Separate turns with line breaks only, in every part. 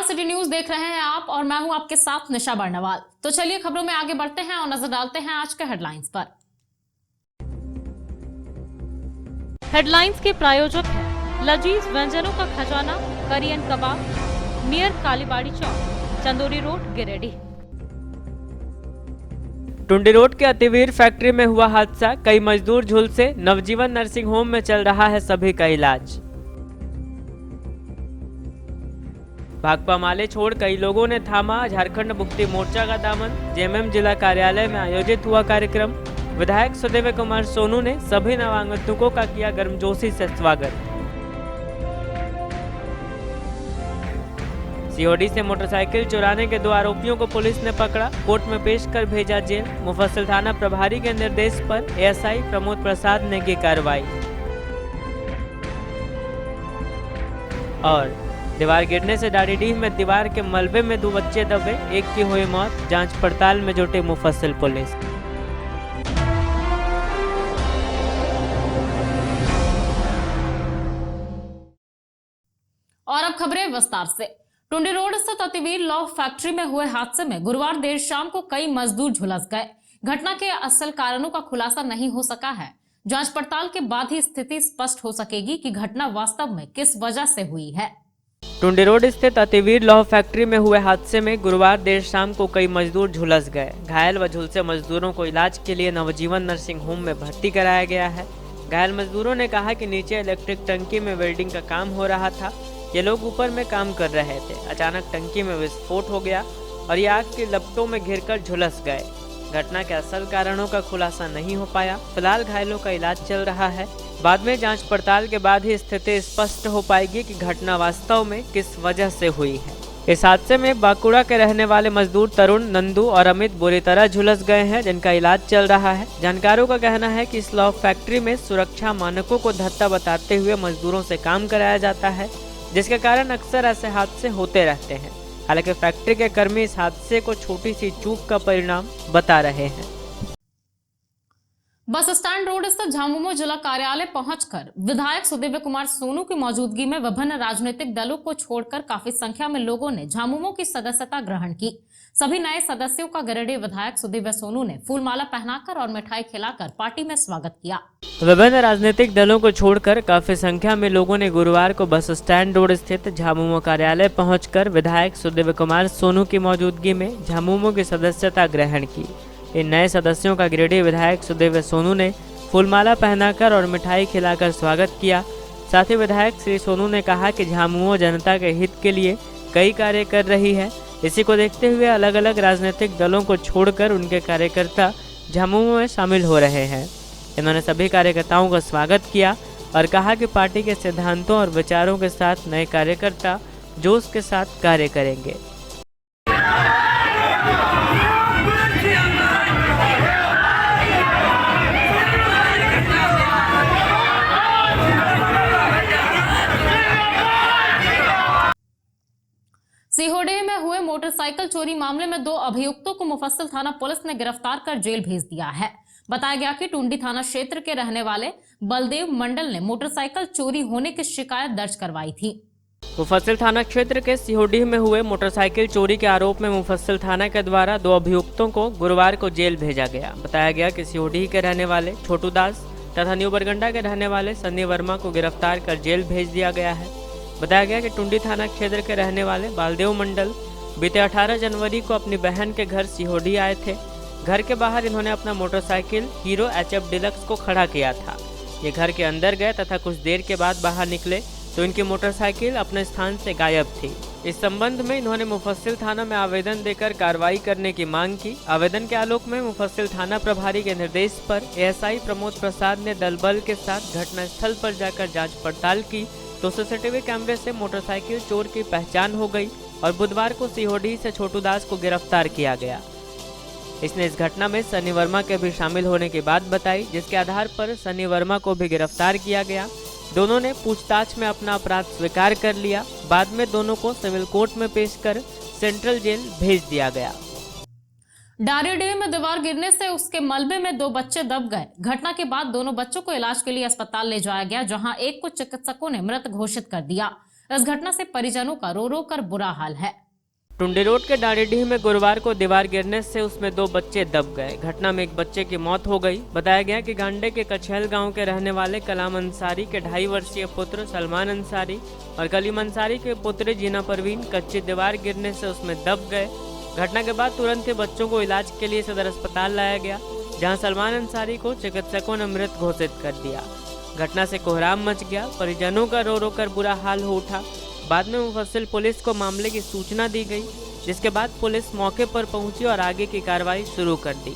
City news देख रहे हैं आप और मैं हूं आपके साथ निशा बर्नवाल। तो चलिए खबरों में आगे बढ़ते हैं और नजर डालते हैं आज के हेडलाइंस पर।
हेडलाइंस के प्रायोजक हैं लजीज व्यंजनों का खजाना करियन कबाब, नियर कालीबाड़ी चौक, चंदोरी रोड, गिरिडीह।
टुंडी रोड के अतिवीर फैक्ट्री में हुआ हादसा, कई मजदूर झुलसे, नवजीवन नर्सिंग होम में चल रहा है सभी का इलाज। भाकपा माले छोड़ कई लोगों ने थामा झारखंड मुक्ति मोर्चा का दामन। जेएमएम जिला कार्यालय में आयोजित हुआ कार्यक्रम। विधायक सुदेव कुमार सोनू ने सभी नवागंतुकों का किया गर्मजोशी से स्वागत। सीओडी से मोटरसाइकिल चुराने के 2 आरोपियों को पुलिस ने पकड़ा, कोर्ट में पेश कर भेजा जेल। मुफस्सिल थाना प्रभारी के निर्देश पर एएसआई प्रमोद प्रसाद ने की कार्रवाई। और दीवार गिरने से डाडीडीह में दीवार के मलबे में 2 बच्चे दबे, एक की हुई मौत। जांच पड़ताल में जुटी मुफस्सिल पुलिस।
और अब खबरें विस्तार से। टुंडी रोड स्थित अतिवीर लॉ फैक्ट्री में हुए हादसे में गुरुवार देर शाम को कई मजदूर झुलस गए। घटना के असल कारणों का खुलासा नहीं हो सका है। जांच पड़ताल के बाद ही स्थिति स्पष्ट हो सकेगी कि घटना वास्तव में किस वजह से हुई है।
टुंडी रोड स्थित अतिवीर लौह फैक्ट्री में हुए हादसे में गुरुवार देर शाम को कई मजदूर झुलस गए। घायल व झुलसे मजदूरों को इलाज के लिए नवजीवन नर्सिंग होम में भर्ती कराया गया है। घायल मजदूरों ने कहा कि नीचे इलेक्ट्रिक टंकी में वेल्डिंग का काम हो रहा था। ये लोग ऊपर में काम कर रहे थे। अचानक टंकी में विस्फोट हो गया और ये आग की लपटों में घिरकर झुलस गए। घटना के असल कारणों का खुलासा नहीं हो पाया। फिलहाल घायलों का इलाज चल रहा है। बाद में जांच पड़ताल के बाद ही स्थिति स्पष्ट हो पाएगी कि घटना वास्तव में किस वजह से हुई है। इस हादसे में बांकुड़ा के रहने वाले मजदूर तरुण, नंदू और अमित बुरी तरह झुलस गए हैं, जिनका इलाज चल रहा है। जानकारों का कहना है कि इस लॉ फैक्ट्री में सुरक्षा मानकों को धत्ता बताते हुए मजदूरों से काम कराया जाता है, जिसके कारण अक्सर ऐसे हादसे होते रहते हैं। हालांकि फैक्ट्री के कर्मी इस हादसे को छोटी सी चूक का परिणाम बता रहे हैं।
बस स्टैंड रोड स्थित झामुमो जिला कार्यालय पहुंचकर विधायक सुदेव कुमार सोनू की मौजूदगी में विभिन्न राजनीतिक दलों को छोड़कर काफी संख्या में लोगों ने झामुमो की सदस्यता ग्रहण की। सभी नए सदस्यों का गिरिडीह विधायक सुदेव सोनू ने फूलमाला पहनाकर और मिठाई खिलाकर पार्टी में स्वागत किया।
विभिन्न राजनीतिक दलों को छोड़कर काफी संख्या में लोगों ने गुरुवार को बस स्टैंड रोड स्थित झामुमो कार्यालय पहुंचकर विधायक सुदेव कुमार सोनू की मौजूदगी में झामुमो की सदस्यता ग्रहण की। इन नए सदस्यों का गिरिडीह विधायक सुदेव सोनू ने फूलमाला पहनाकर और मिठाई खिलाकर स्वागत किया। साथ ही विधायक श्री सोनू ने कहा कि झामुमो जनता के हित के लिए कई कार्य कर रही है। इसी को देखते हुए अलग अलग राजनीतिक दलों को छोड़कर उनके कार्यकर्ता झामुमो में शामिल हो रहे हैं। इन्होंने सभी कार्यकर्ताओं का स्वागत किया और कहा कि पार्टी के सिद्धांतों और विचारों के साथ नए कार्यकर्ता जोश के साथ कार्य करेंगे।
सीहोडे में हुए मोटरसाइकिल चोरी मामले में 2 अभियुक्तों को मुफस्सिल थाना पुलिस ने गिरफ्तार कर जेल भेज दिया है। बताया गया कि टुंडी थाना क्षेत्र के रहने वाले बलदेव मंडल ने मोटरसाइकिल चोरी होने की शिकायत दर्ज करवाई थी।
मुफस्सिल थाना क्षेत्र के सीहोडीह में हुए मोटरसाइकिल चोरी के आरोप में मुफस्सिल थाना के द्वारा 2 अभियुक्तों को गुरुवार को जेल भेजा गया। बताया गया कि सीहोडीह के रहने वाले छोटू दास तथा न्यू बरगंडा के रहने वाले सन्नी वर्मा को गिरफ्तार कर जेल भेज दिया गया है। बताया गया कि टुंडी थाना क्षेत्र के रहने वाले बालदेव मंडल बीते 18 जनवरी को अपनी बहन के घर सीहोडी आए थे। घर के बाहर इन्होंने अपना मोटरसाइकिल हीरो HF डिलक्स को खड़ा किया था। ये घर के अंदर गए तथा कुछ देर के बाद बाहर निकले तो इनकी मोटरसाइकिल अपने स्थान से गायब थी। इस संबंध में इन्होंने मुफस्सिल थाना में आवेदन देकर कार्रवाई करने की मांग की। आवेदन के आलोक में मुफस्सिल थाना प्रभारी के निर्देश पर एएसआई प्रमोद प्रसाद ने दल बल के साथ घटनास्थल पर जाकर जांच पड़ताल की तो सीसीटीवी कैमरे से मोटरसाइकिल चोर की पहचान हो गई और बुधवार को सीहोडी से छोटू दास को गिरफ्तार किया गया। इसने इस घटना में सन्नी वर्मा के भी शामिल होने की बात बताई, जिसके आधार पर सन्नी वर्मा को भी गिरफ्तार किया गया। दोनों ने पूछताछ में अपना अपराध स्वीकार कर लिया। बाद में दोनों को सिविल कोर्ट में पेश कर सेंट्रल जेल भेज दिया गया।
डारीडीह में दीवार गिरने से उसके मलबे में 2 बच्चे दब गए। घटना के बाद दोनों बच्चों को इलाज के लिए अस्पताल ले जाया गया, जहां एक को चिकित्सकों ने मृत घोषित कर दिया। इस घटना से परिजनों का रो रो कर बुरा हाल है।
टुंडी रोड के डांडीडीह में गुरुवार को दीवार गिरने से उसमें 2 बच्चे दब गए। घटना में एक बच्चे की मौत हो गई। बताया गया कि गांडे के कछेल गांव के रहने वाले कलाम अंसारी के 2.5 वर्षीय पुत्र सलमान अंसारी और कलीम अंसारी के पुत्री जीना परवीन कच्ची दीवार गिरने से उसमें दब गए। घटना के बाद तुरंत ही बच्चों को इलाज के लिए सदर अस्पताल लाया गया, जहाँ सलमान अंसारी को चिकित्सकों ने मृत घोषित कर दिया। घटना से कोहराम मच गया। परिजनों का रो रो कर बुरा हाल हो उठा। बाद में मुफस्सिल पुलिस को मामले की सूचना दी गई, जिसके बाद पुलिस मौके पर पहुंची और आगे की कार्रवाई शुरू कर दी।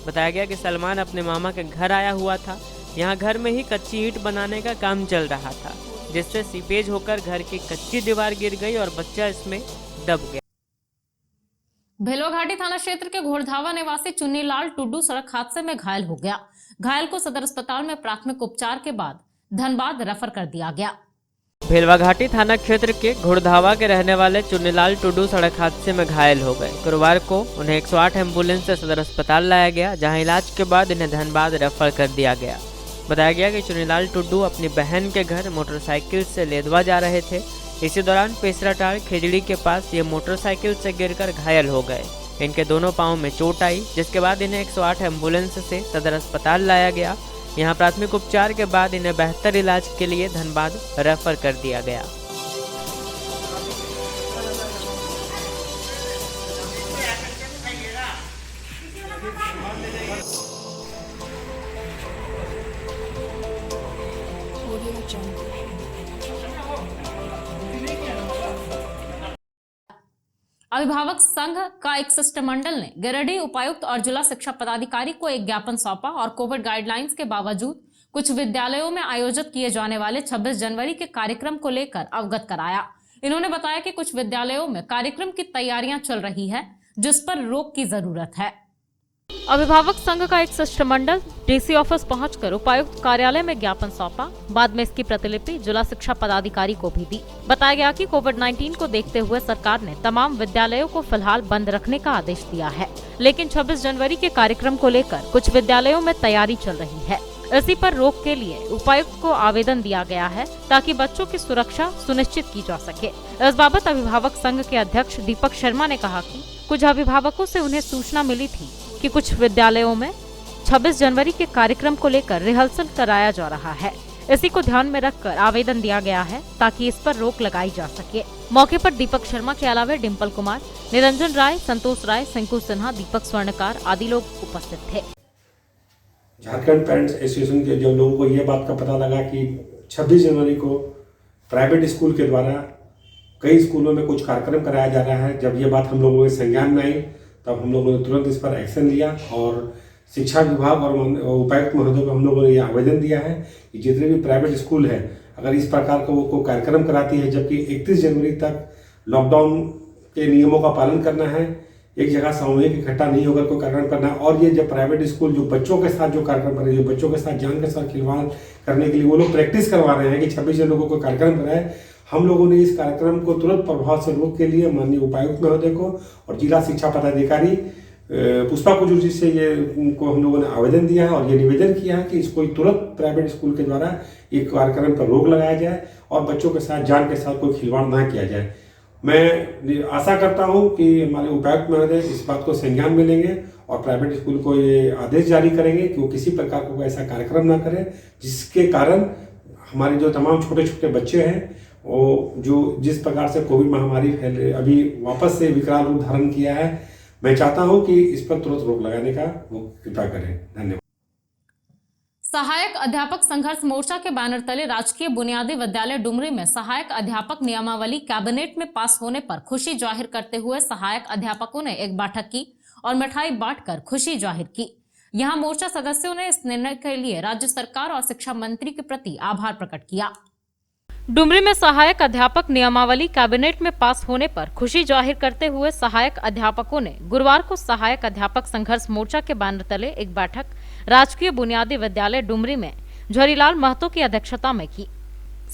बताया गया कि सलमान अपने मामा के घर आया हुआ था। यहां घर में ही कच्ची ईंट बनाने का काम चल रहा था, जिससे सीपेज होकर घर की कच्ची दीवार गिर गई और बच्चा इसमें दब गया।
भेलवाघाटी थाना क्षेत्र के घोड़धावा निवासी चुन्नीलाल टुड्डू सड़क हादसे में घायल हो गया। घायल को सदर अस्पताल में प्राथमिक उपचार के बाद धनबाद रेफर कर दिया गया।
भेलवाघाटी थाना क्षेत्र के घोड़धावा के रहने वाले चुन्नीलाल टुड्डू सड़क हादसे में घायल हो गए। गुरुवार को उन्हें 108 एम्बुलेंस से सदर अस्पताल लाया गया, जहां इलाज के बाद इन्हें धनबाद रेफर कर दिया गया। बताया गया कि चुन्नीलाल टुड्डू अपनी बहन के घर मोटरसाइकिल से लेदवा जा रहे थे। इसी दौरान पेसराटाड़ खेजड़ी के पास ये मोटरसाइकिल से गिरकर घायल हो गए। इनके दोनों पांवों में चोट आई, जिसके बाद इन्हें 108 एम्बुलेंस से सदर अस्पताल लाया गया। यहां प्राथमिक उपचार के बाद इन्हें बेहतर इलाज के लिए धनबाद रेफर कर दिया गया।
अभिभावक संघ का एक शिष्टमंडल ने गिरिडीह उपायुक्त और जिला शिक्षा पदाधिकारी को एक ज्ञापन सौंपा और कोविड गाइडलाइंस के बावजूद कुछ विद्यालयों में आयोजित किए जाने वाले 26 जनवरी के कार्यक्रम को लेकर अवगत कराया। इन्होंने बताया कि कुछ विद्यालयों में कार्यक्रम की तैयारियां चल रही है, जिस पर रोक की जरूरत है।
अभिभावक संघ का एक शिष्टमंडल डीसी ऑफिस पहुंचकर उपायुक्त कार्यालय में ज्ञापन सौंपा। बाद में इसकी प्रतिलिपि जिला शिक्षा पदाधिकारी को भी दी। बताया गया कि कोविड-19 को देखते हुए सरकार ने तमाम विद्यालयों को फिलहाल बंद रखने का आदेश दिया है, लेकिन 26 जनवरी के कार्यक्रम को लेकर कुछ विद्यालयों में तैयारी चल रही है। इसी पर रोक के लिए उपायुक्त को आवेदन दिया गया है, ताकि बच्चों की सुरक्षा सुनिश्चित की जा सके। इस बाबत अभिभावक संघ के अध्यक्ष दीपक शर्मा ने कहा कि कुछ अभिभावकों से उन्हें सूचना मिली थी कि कुछ विद्यालयों में 26 जनवरी के कार्यक्रम को लेकर रिहर्सल कराया जा रहा है। इसी को ध्यान में रखकर आवेदन दिया गया है, ताकि इस पर रोक लगाई जा सके। मौके पर दीपक शर्मा के अलावा डिम्पल कुमार, निरंजन राय, संतोष राय, शंकु सिन्हा, दीपक स्वर्णकार आदि लोग उपस्थित थे।
झारखंड पेरेंट्स एसोसिएशन के जब लोगों को ये बात का पता लगा कि 26 जनवरी को प्राइवेट स्कूल के द्वारा कई स्कूलों में कुछ कार्यक्रम कराया जा रहा है, जब ये बात हम लोगों के संज्ञान में आई, तब हम लोगों ने तुरंत इस पर एक्शन लिया और शिक्षा विभाग और उपायुक्त महोदय को हम लोगों ने ये आवेदन दिया है कि जितने भी प्राइवेट स्कूल है, अगर इस प्रकार का वो कार्यक्रम कराती है, जबकि 31 जनवरी तक लॉकडाउन के नियमों का पालन करना है, एक जगह सामूहिक इकट्ठा नहीं होकर कोई कार्यक्रम करना है, और ये जब प्राइवेट स्कूल जो बच्चों के साथ जो कार्यक्रम कर रहे हैं, जो बच्चों के साथ जान के साथ खिलवाड़ करने के लिए वो लोग प्रैक्टिस करवा रहे हैं कि 26 जनवरी को कोई कार्यक्रम कराए, हम लोगों ने इस कार्यक्रम को तुरंत प्रभाव से रोक के लिए माननीय उपायुक्त महोदय को और जिला शिक्षा पदाधिकारी पुष्पा कुजूर जी से ये उनको हम लोगों ने आवेदन दिया है और ये निवेदन किया है कि इसको तुरंत प्राइवेट स्कूल के द्वारा एक कार्यक्रम पर रोक लगाया जाए और बच्चों के साथ जान के साथ कोई खिलवाड़ ना किया जाए। मैं आशा करता हूं कि हमारे उपायुक्त महोदय इस बात को संज्ञान में लेंगे और प्राइवेट स्कूल को ये आदेश जारी करेंगे कि वो किसी प्रकार का ऐसा कार्यक्रम ना करे, जिसके कारण हमारे जो तमाम छोटे छोटे बच्चे हैं वो जो जिस प्रकार से कोविड महामारी फैले अभी वापस से विकराल रूप धारण किया है, मैं चाहता हूं कि इस पर तुरंत रोक लगाने का वो कृपा करें। धन्यवाद।
सहायक अध्यापक संघर्ष मोर्चा के बैनर तले राजकीय बुनियादी विद्यालय डुमरी में सहायक अध्यापक नियमावली कैबिनेट में पास होने पर खुशी जाहिर करते हुए सहायक अध्यापकों ने एक बैठक की और मिठाई बांटकर खुशी जाहिर की। यहां मोर्चा सदस्यों ने इस निर्णय के लिए राज्य सरकार और शिक्षा मंत्री के प्रति आभार प्रकट किया।
डुमरी में सहायक अध्यापक नियमावली कैबिनेट में पास होने पर खुशी जाहिर करते हुए सहायक अध्यापकों ने गुरुवार को सहायक अध्यापक संघर्ष मोर्चा के बैनर तले एक बैठक राजकीय बुनियादी विद्यालय डुमरी में झरीलाल महतो की अध्यक्षता में की।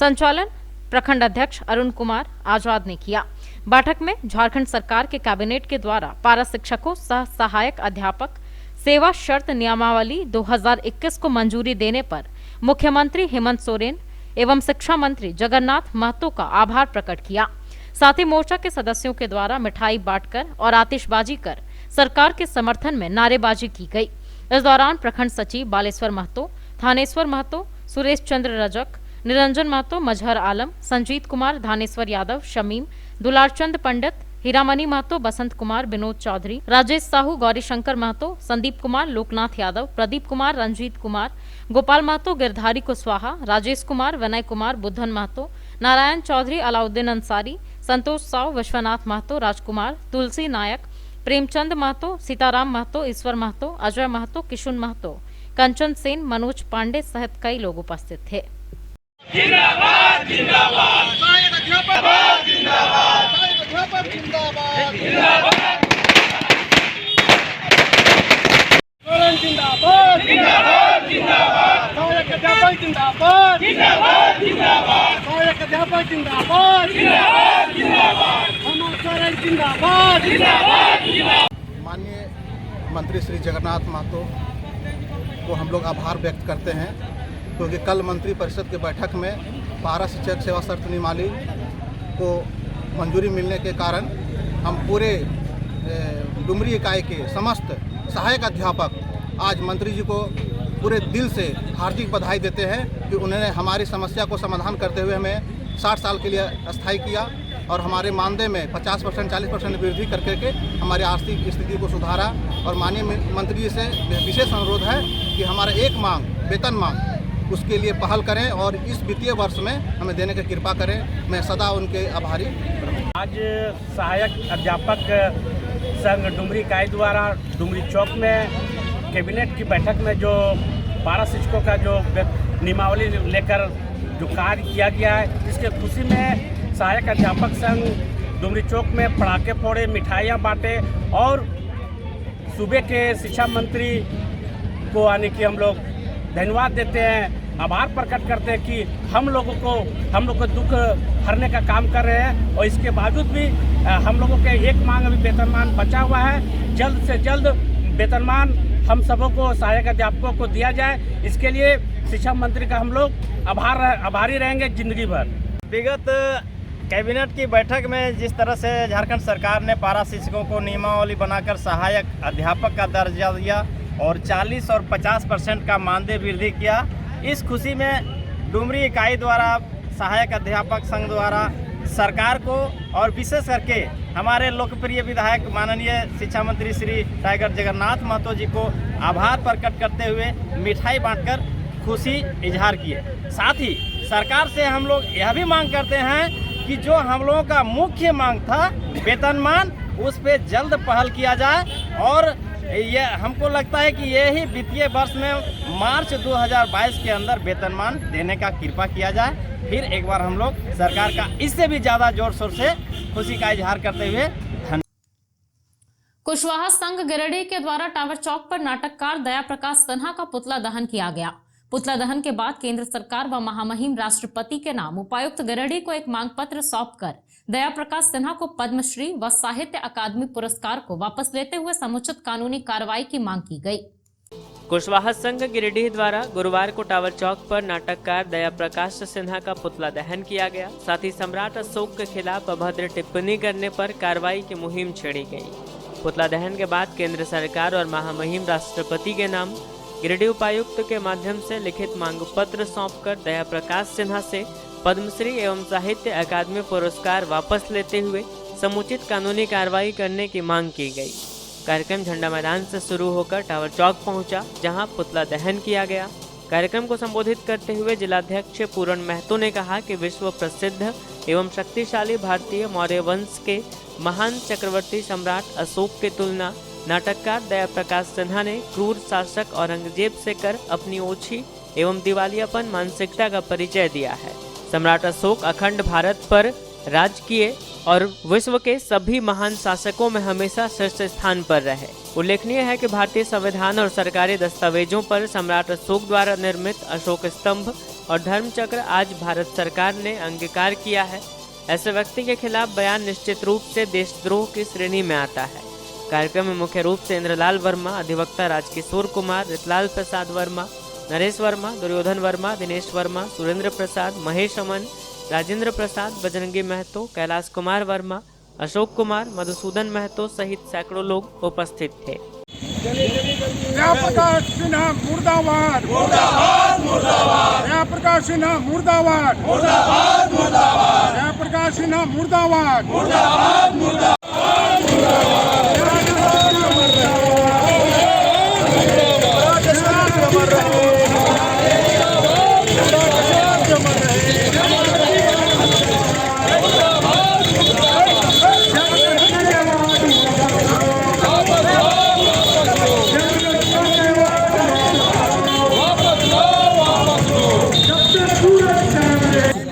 संचालन प्रखंड अध्यक्ष अरुण कुमार आजाद ने किया। बैठक में झारखंड सरकार के कैबिनेट के द्वारा पारा शिक्षकों सह सहायक अध्यापक सेवा शर्त नियमावली 2021 को मंजूरी देने पर मुख्यमंत्री हेमंत सोरेन, एवं शिक्षा मंत्री जगन्नाथ महतो का आभार प्रकट किया। साथ ही मोर्चा के सदस्यों के द्वारा मिठाई बांटकर और आतिशबाजी कर सरकार के समर्थन में नारेबाजी की गई। इस दौरान प्रखंड सचिव बालेश्वर महतो, थानेश्वर महतो, सुरेश चंद्र रजक, निरंजन महतो, मजहर आलम, संजीत कुमार, धानेश्वर यादव, शमीम, दुलारचंद पंडित, हीरामणि महतो, बसंत कुमार, विनोद चौधरी, राजेश साहू, गौरीशंकर महतो, संदीप कुमार, लोकनाथ यादव, प्रदीप कुमार, रंजीत कुमार, गोपाल महतो, गिरधारी कुशवाहा, राजेश कुमार, विनय कुमार, बुद्धन महतो, नारायण चौधरी, अलाउद्दीन अंसारी, संतोष साव, विश्वनाथ महतो, राजकुमार, तुलसी नायक, प्रेमचंद महतो, सीताराम महतो, ईश्वर महतो, अजय महतो, किशुन महतो, कंचन सेन, मनोज पांडे सहित कई लोग उपस्थित थे।
जिंदाबाद जिंदाबाद सहायक अध्यापक जिंदाबाद सहायक अध्यापक जिंदाबाद जिंदाबाद जिंदाबाद जिंदाबाद जिंदाबाद सहायक अध्यापक जिंदाबाद जिंदाबाद जिंदाबाद सहायक अध्यापक जिंदाबाद जिंदाबाद जिंदाबाद समाचार जिंदाबाद जिंदाबाद।
माननीय मंत्री श्री जगन्नाथ महतो को हम लोग आभार व्यक्त करते हैं, क्योंकि कल मंत्री परिषद की बैठक में पारा शिक्षक सेवा शर्त नियमावली को मंजूरी मिलने के कारण हम पूरे डुमरी इकाई के समस्त सहायक अध्यापक आज मंत्री जी को पूरे दिल से हार्दिक बधाई देते हैं कि उन्होंने हमारी समस्या को समाधान करते हुए हमें 60 साल के लिए अस्थायी किया और हमारे मानदेय में 50% 40% वृद्धि करके के हमारी आर्थिक स्थिति को सुधारा। और माननीय मंत्री जी से विशेष अनुरोध है कि हमारा एक मांग वेतन मांग उसके लिए पहल करें और इस वित्तीय वर्ष में हमें देने की कृपा करें। मैं सदा उनके आभारी रहूँगा।
आज सहायक अध्यापक संघ डुमरी इकाई द्वारा डुमरी चौक में कैबिनेट की बैठक में जो पारा शिक्षकों का जो नियमावली लेकर जो कार्य किया गया है, इसके खुशी में सहायक अध्यापक संघ डुमरी चौक में पटाखे फोड़े, मिठाइयाँ बांटे और सूबे के शिक्षा मंत्री को आने की हम लोग धन्यवाद देते हैं, आभार प्रकट करते हैं कि हम लोग को दुख हरने का काम कर रहे हैं। और इसके बावजूद भी हम लोगों के एक मांग अभी वेतनमान बचा हुआ है, जल्द से जल्द वेतनमान हम सबों को सहायक अध्यापकों को दिया जाए। इसके लिए शिक्षा मंत्री का हम लोग आभारी रहेंगे जिंदगी भर।
विगत कैबिनेट की बैठक में जिस तरह से झारखंड सरकार ने पारा शिक्षकों को नियमावली बनाकर सहायक अध्यापक का दर्जा दिया और 40 और 50% का मानदेय वृद्धि किया, इस खुशी में डुमरी इकाई द्वारा सहायक अध्यापक संघ द्वारा सरकार को और विशेष करके हमारे लोकप्रिय विधायक माननीय शिक्षा मंत्री श्री टाइगर जगन्नाथ महतो जी को आभार प्रकट करते हुए मिठाई बांटकर खुशी इजहार किए। साथ ही सरकार से हम लोग यह भी मांग करते हैं कि जो हम लोगों का मुख्य मांग था वेतनमान, उस पर जल्द पहल किया जाए और ये हमको लगता है कि यही वित्तीय वर्ष में मार्च 2022 के अंदर वेतनमान देने का कृपा किया जाए। फिर एक बार हम लोग सरकार का इससे भी ज़्यादा जोर शोर से खुशी का इजहार करते हुए
कुशवाहा संघ गिरिडीह के द्वारा टावर चौक पर नाटककार दया प्रकाश सिन्हा का पुतला दहन किया गया। पुतला दहन के बाद केंद्र सरकार व महामहिम राष्ट्रपति के नाम उपायुक्त गिरिडीह को एक मांग पत्र सौंपकर दया प्रकाश सिन्हा को पद्मश्री व साहित्य अकादमी पुरस्कार को वापस लेते हुए समुचित कानूनी कार्रवाई की मांग की गई।
कुशवाहा संघ गिरिडीह द्वारा गुरुवार को टावर चौक पर नाटककार दया प्रकाश सिन्हा का पुतला दहन किया गया। साथ ही सम्राट अशोक के खिलाफ अभद्र टिप्पणी करने पर कार्रवाई की मुहिम छेड़ी गई। पुतला दहन के बाद केंद्र सरकार और महामहिम राष्ट्रपति के नाम गिरिडीह उपायुक्त के माध्यम से लिखित मांग पत्र सौंपकर दया प्रकाश सिन्हा से पद्मश्री एवं साहित्य अकादमी पुरस्कार वापस लेते हुए समुचित कानूनी कार्रवाई करने की मांग की गई। कार्यक्रम झंडा मैदान से शुरू होकर टावर चौक पहुंचा, जहां पुतला दहन किया गया। कार्यक्रम को संबोधित करते हुए जिलाध्यक्ष पूरण महतो ने कहा कि विश्व प्रसिद्ध एवं शक्तिशाली भारतीय मौर्य वंश के महान चक्रवर्ती सम्राट अशोक की तुलना नाटककार दया प्रकाश सिन्हा ने क्रूर शासक औरंगजेब से कर अपनी ओछी एवं दिवालियापन मानसिकता का परिचय दिया है। सम्राट अशोक अखंड भारत पर राज किए और विश्व के सभी महान शासकों में हमेशा शीर्ष स्थान पर रहे। उल्लेखनीय है कि भारतीय संविधान और सरकारी दस्तावेजों पर सम्राट अशोक द्वारा निर्मित अशोक स्तंभ और धर्म चक्र आज भारत सरकार ने अंगीकार किया है। ऐसे व्यक्ति के खिलाफ बयान निश्चित रूप से देशद्रोह की श्रेणी में आता है। कार्यक्रम में मुख्य रूप से इंद्रलाल वर्मा, अधिवक्ता राजकिशोर कुमार, रितलाल प्रसाद वर्मा, नरेश वर्मा, दुर्योधन वर्मा, दिनेश वर्मा, सुरेंद्र प्रसाद, महेश अमन, राजेंद्र प्रसाद, बजरंगी महतो, कैलाश कुमार वर्मा, अशोक कुमार, मधुसूदन महतो सहित सैकड़ों लोग उपस्थित थे।
जयप्रकाश सिन्हा मुर्दाबाद, मुर्दाबाद, मुर्दाबाद। जयप्रकाश सिन्हा मुर्दाबाद, मुर्दाबाद, मुर्दाबाद। जयप्रकाश सिन्हा मुर्दाबाद, मुर्दाबाद, मुर्दाबाद।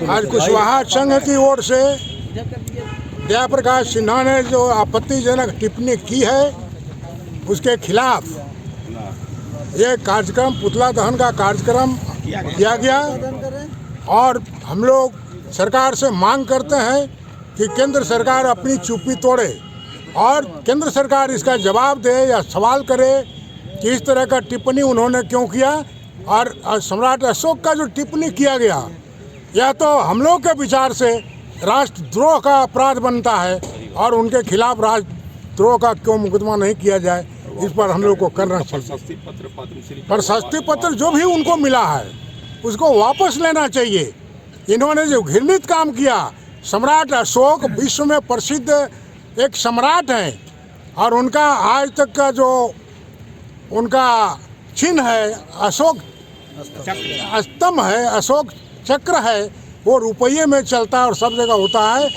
आज कुशवाहा संघ की ओर से जयप्रकाश सिन्हा ने जो आपत्तिजनक टिप्पणी की है उसके खिलाफ ये कार्यक्रम पुतला दहन का कार्यक्रम किया गया और हम लोग सरकार से मांग करते हैं कि केंद्र सरकार अपनी चुप्पी तोड़े और केंद्र सरकार इसका जवाब दे या सवाल करे कि इस तरह का टिप्पणी उन्होंने क्यों किया। और सम्राट अशोक का जो टिप्पणी किया गया यह तो हम लोग के विचार से राष्ट्रद्रोह का अपराध बनता है और उनके खिलाफ राष्ट्रद्रोह का क्यों मुकदमा नहीं किया जाए, इस पर हम लोग को करना चाहिए। प्रशस्ति पत्र जो भी उनको मिला है उसको वापस लेना चाहिए। इन्होंने जो घृणित काम किया, सम्राट अशोक विश्व में प्रसिद्ध एक सम्राट हैं और उनका आज तक का जो उनका चिन्ह है अशोक स्तंभ है, अशोक चक्र है, वो रुपये में चलता है और सब जगह होता है।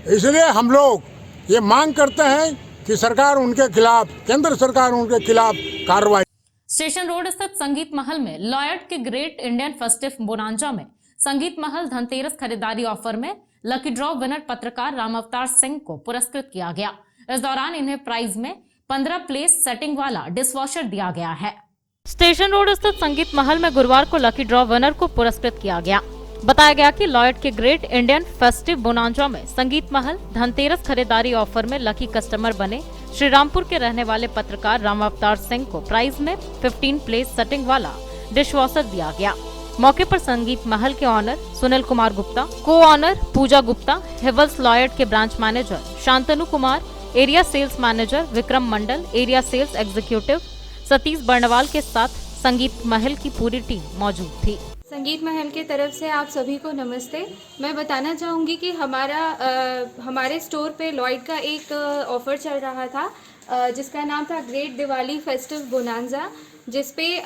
इसलिए हम लोग ये मांग करते हैं कि सरकार उनके खिलाफ, केंद्र सरकार उनके खिलाफ कार्रवाई।
स्टेशन रोड स्थित संगीत महल में लॉयड के ग्रेट इंडियन फेस्टिव बोनांजा में संगीत महल धनतेरस खरीदारी ऑफर में लकी ड्रॉ विनर पत्रकार राम अवतार सिंह को पुरस्कृत किया गया। इस दौरान इन्हें प्राइज में 15 प्लेस सेटिंग वाला डिशवॉशर दिया गया है।
स्टेशन रोड स्थित संगीत महल में गुरुवार को लकी ड्रॉ विनर को पुरस्कृत किया गया। बताया गया कि लॉयड के ग्रेट इंडियन फेस्टिव बोनांजा में संगीत महल धनतेरस खरीदारी ऑफर में लकी कस्टमर बने श्री रामपुर के रहने वाले पत्रकार राम अवतार सिंह को प्राइज में 15 प्लेस सेटिंग वाला डिशवॉशर दिया गया। मौके पर संगीत महल के honour Sunil Kumar Gupta, co-owner Pooja Gupta, Havells Lloyd के branch manager Shantanu Kumar, area sales manager Vikram Mandal, area sales executive Satish Barnwal के साथ संगीत महल की पूरी टीम मौजूद थी।
संगीत महल के तरफ से आप सभी को नमस्ते। मैं बताना चाहूँगी कि हमारे स्टोर पे लॉयड का एक ऑफ़र चल रहा था जिसका नाम था ग्रेट दिवाली फेस्टिव बोनांजा, जिसपे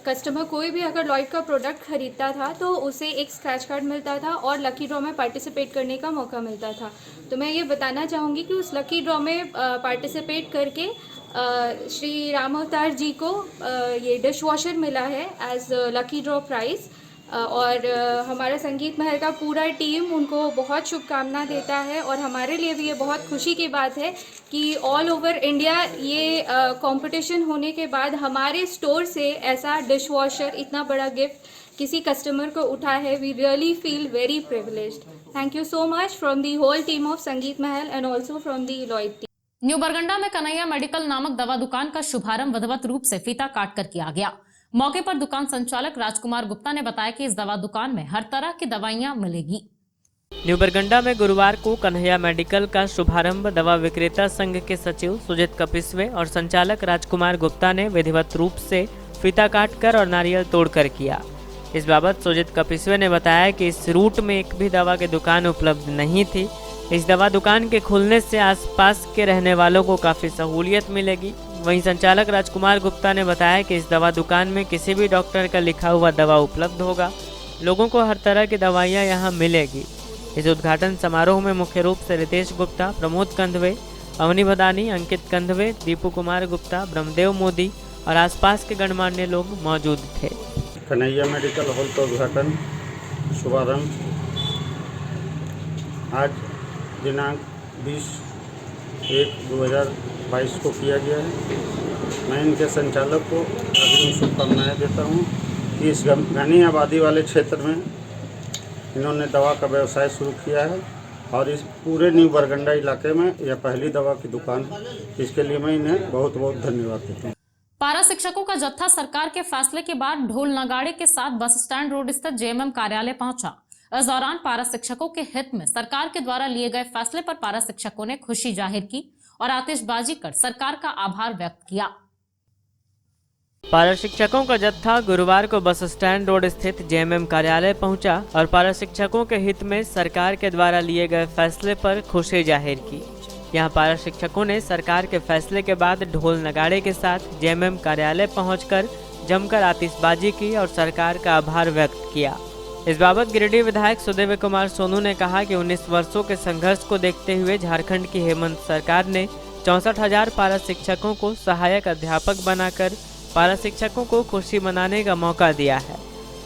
कस्टमर कोई भी अगर लॉयड का प्रोडक्ट खरीदता था तो उसे एक स्क्रैच कार्ड मिलता था और लकी ड्रॉ में पार्टिसिपेट करने का मौका मिलता था। तो मैं ये बताना चाहूँगी कि उस लकी ड्रॉ में पार्टिसिपेट करके श्री राम अवतार जी को ये डिश वॉशर मिला है एज लकी ड्रॉ प्राइज़ और हमारा संगीत महल का पूरा टीम उनको बहुत शुभकामना देता है और हमारे लिए भी ये बहुत खुशी की बात है कि ऑल ओवर इंडिया ये कंपटीशन होने के बाद हमारे स्टोर से ऐसा डिश वॉशर इतना बड़ा गिफ्ट किसी कस्टमर को उठा है। We really feel very privileged. Thank you so much from the whole team of Sangeet Mahal and also from the Lloyd team.
New Barganda में कन्हैया मेडिकल नामक दवा दुकान का शुभारंभ विधिवत रूप से फीता काटकर किया गया। मौके पर दुकान संचालक राजकुमार गुप्ता ने बताया कि इस दवा दुकान में हर तरह की दवाइयां मिलेगी।
न्यू बरगंडा में गुरुवार को कन्हैया मेडिकल का शुभारंभ दवा विक्रेता संघ के सचिव सुजित कपिस्वे और संचालक राजकुमार गुप्ता ने विधिवत रूप से फीता काटकर और नारियल तोड़कर किया। इस बाबत सुजित कपिस्वे ने बताया कि इस रूट में एक भी दवा की दुकान उपलब्ध नहीं थी। इस दवा दुकान के खुलने से आसपास के रहने वालों को काफ़ी सहूलियत मिलेगी। वहीं संचालक राजकुमार गुप्ता ने बताया कि इस दवा दुकान में किसी भी डॉक्टर का लिखा हुआ दवा उपलब्ध होगा। लोगों को हर तरह की दवाइयां यहां मिलेगी। इस उद्घाटन समारोह में मुख्य रूप से रितेश गुप्ता, प्रमोद कंधवे, अवनी भदानी, अंकित कंधवे, दीपू कुमार गुप्ता, ब्रह्मदेव मोदी और आसपास के गणमान्य लोग मौजूद थे।
कन्हैया मेडिकल हॉल का उद्घाटन शुभारंभ आज दिनांक 20/1/2022 को किया गया है। मैं इनके संचालक को अग्रिम शुभकामनाएँ देता हूँ कि इस घनी आबादी वाले क्षेत्र में इन्होंने दवा का व्यवसाय शुरू किया है और इस पूरे न्यू बरगंडा इलाके में यह पहली दवा की दुकान है। इसके लिए मैं इन्हें बहुत बहुत धन्यवाद देता हूँ।
पारा शिक्षकों का जत्था सरकार के फैसले के बाद ढोल नगाड़े के साथ बस स्टैंड रोड स्थित जेएमएम कार्यालय पहुंचा। इस दौरान पारा शिक्षकों के हित में सरकार के द्वारा लिए गए फैसले पर पारा शिक्षकों ने खुशी जाहिर की और आतिशबाजी कर सरकार का आभार व्यक्त किया।
पारा शिक्षकों का जत्था गुरुवार को बस स्टैंड रोड स्थित जेएमएम कार्यालय पहुंचा और पारा शिक्षकों के हित में सरकार के द्वारा लिए गए फैसले पर खुशी जाहिर की। यहां पारा शिक्षकों ने सरकार के फैसले के बाद ढोल नगाड़े के साथ जेएमएम कार्यालय पहुंचकर जमकर आतिशबाजी की और सरकार का आभार व्यक्त किया। इस बाबत गिरिडीह विधायक सुदेव कुमार सोनू ने कहा कि 19 वर्षों के संघर्ष को देखते हुए झारखंड की हेमंत सरकार ने 64,000 पारा शिक्षकों को सहायक अध्यापक बनाकर पारा शिक्षकों को खुशी मनाने का मौका दिया है।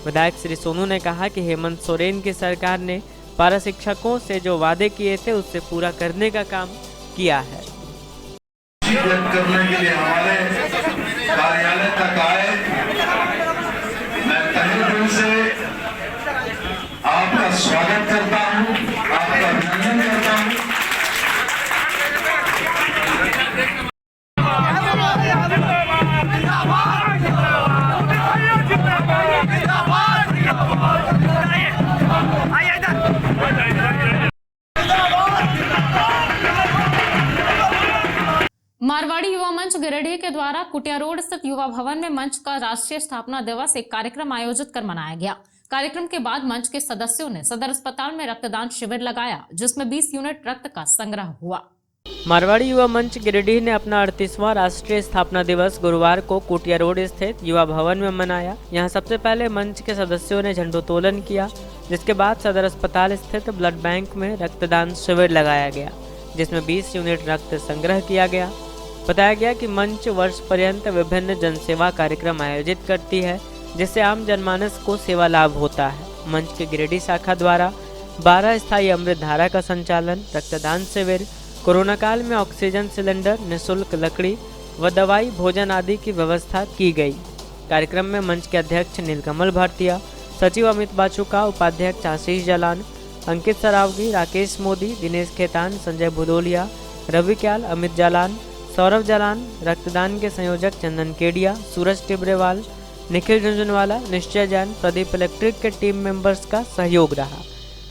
विधायक श्री सोनू ने कहा कि हेमंत सोरेन की सरकार ने पारा शिक्षकों से जो वादे किए थे उससे पूरा करने का काम किया है।
करने के लिए हमारे कार्यालय तक आए, मैं तहे दिल से आपका स्वागत करता हूं, आपका अभिनंदन करता हूं।
मारवाड़ी युवा मंच गिरिडीह के द्वारा कुटिया रोड स्थित युवा भवन में मंच का राष्ट्रीय स्थापना दिवस एक कार्यक्रम आयोजित कर मनाया गया। कार्यक्रम के बाद मंच के सदस्यों ने सदर अस्पताल में रक्तदान शिविर लगाया, जिसमें 20 यूनिट रक्त का संग्रह हुआ।
मारवाड़ी युवा मंच गिरिडीह ने अपना 38वां राष्ट्रीय स्थापना दिवस गुरुवार को कुटिया रोड स्थित युवा भवन में मनाया। यहां सबसे पहले मंच के सदस्यों ने झंडोत्तोलन किया, जिसके बाद सदर अस्पताल स्थित ब्लड बैंक में रक्तदान शिविर लगाया गया, जिसमें 20 यूनिट रक्त संग्रह किया गया। बताया गया कि मंच वर्ष पर्यंत विभिन्न जनसेवा कार्यक्रम आयोजित करती है, जिससे आम जनमानस को सेवा लाभ होता है। मंच के गिरिडीह शाखा द्वारा 12 स्थायी अमृत धारा का संचालन, रक्तदान शिविर, कोरोना काल में ऑक्सीजन सिलेंडर, निःशुल्क लकड़ी व दवाई, भोजन आदि की व्यवस्था की गई। कार्यक्रम में मंच के अध्यक्ष नीलकमल भारतीय, सचिव अमित बाचुका, उपाध्यक्ष आशीष जालान, अंकित सरावगी, राकेश मोदी, दिनेश खेतान, संजय भुदोलिया, रवि क्याल, अमित जालान, सौरभ जालान, रक्तदान के संयोजक चंदन केडिया, सूरज टिब्रेवाल, निखिल झुंझुनवाला, निश्चय जैन, प्रदीप इलेक्ट्रिक के टीम मेंबर्स का सहयोग रहा।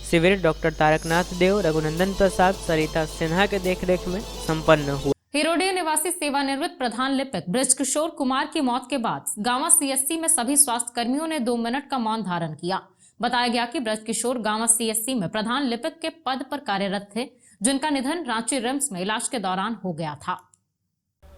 शिविर डॉक्टर तारकनाथ देव, रघुनंदन प्रसाद, सरिता सिन्हा के देखरेख में संपन्न हुआ।
हिरोडीह निवासी सेवानिवृत्त प्रधान लिपिक ब्रजकिशोर कुमार की मौत के बाद गांवा सीएससी में सभी स्वास्थ्य कर्मियों ने 2 मिनट का मौन धारण किया। बताया गया कि ब्रजकिशोर गांवा सीएससी में प्रधान लिपिक के पद पर कार्यरत थे, जिनका निधन रांची रिम्स में इलाज के दौरान हो गया था।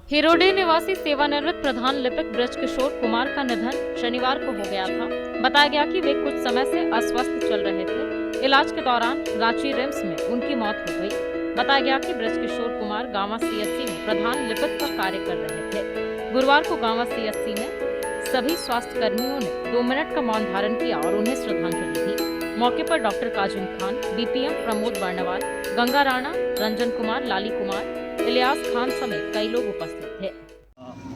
हिरोडीह निवासी सेवानिवृत्त प्रधान लिपिक ब्रजकिशोर कुमार का निधन शनिवार को हो गया था। बताया गया कि वे कुछ समय से अस्वस्थ चल रहे थे। इलाज के दौरान रांची रिम्स में उनकी मौत हो गई। बताया गया कि ब्रजकिशोर कुमार गांवा सीएससी में प्रधान लिपिक का कार्य कर रहे थे। गुरुवार को गांवा सीएससी में सभी स्वास्थ्य कर्मियों ने 2 मिनट का मौन धारण किया और उन्हें श्रद्धांजलि दी। मौके पर डॉक्टर काजुम खान, बीपीएम प्रमोद बर्णवाल, गंगा राणा, रंजन कुमार, लाली कुमार, इलियास खान समेत कई लोग उपस्थित थे।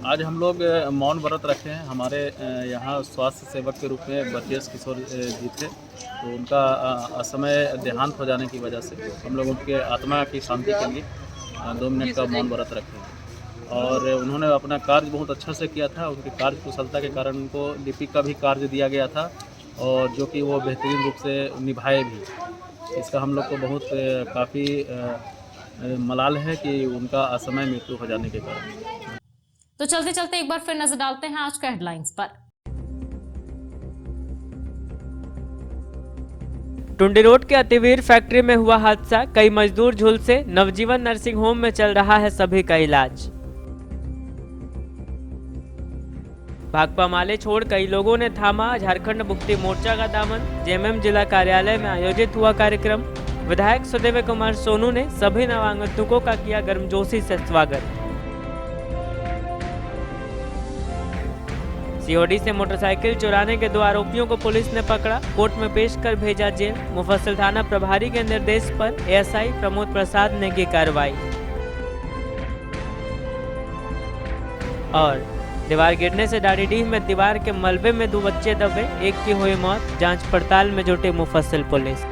आज हम लोग मौन व्रत रखे हैं। हमारे यहाँ स्वास्थ्य सेवक के रूप में ब्रजेश किशोर जी थे, तो उनका असमय देहांत हो जाने की वजह से हम लोग उनके आत्मा की शांति के लिए 2 मिनट का मौन व्रत रखे हैं। और उन्होंने अपना कार्य बहुत अच्छा से किया था। उनकी कार्य कुशलता के कारण उनको लिपिक का भी कार्य दिया गया था, और जो कि वो बेहतरीन रूप से निभाए भी। इसका हम लोग को बहुत काफ़ी मलाल है कि उनका असमय मृत्यु हो जाने के कारण।
तो चलते चलते एक बार फिर नजर डालते हैं आज के हेडलाइंस पर।
टुंडी रोड के अतिवीर फैक्ट्री में हुआ हादसा, कई मजदूर झुलसे, नवजीवन नर्सिंग होम में चल रहा है सभी का इलाज। भाकपा माले छोड़ कई लोगों ने थामा झारखंड मुक्ति मोर्चा का दामन। जेएमएम जिला कार्यालय में आयोजित हुआ कार्यक्रम। विधायक सुदेव कुमार सोनू ने सभी नवागंतुकों का किया गर्मजोशी से स्वागत। सीओडी से मोटरसाइकिल चुराने के 2 आरोपियों को पुलिस ने पकड़ा, कोर्ट में पेश कर भेजा जेल। मुफस्सिल थाना प्रभारी के निर्देश पर एएसआई प्रमोद प्रसाद ने की कार्रवाई। और दीवार गिरने से डाडीडीह में दीवार के मलबे में 2 बच्चे दबे, एक की हुई मौत। जांच पड़ताल में जुटी मुफस्सिल पुलिस।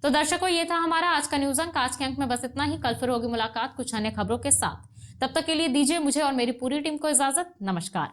तो दर्शकों, ये था हमारा आज का न्यूज अंक। आज के अंक में बस इतना ही। कल फिर होगी मुलाकात कुछ अन्य खबरों के साथ। तब तक के लिए दीजिए मुझे और मेरी पूरी टीम को इजाजत। नमस्कार।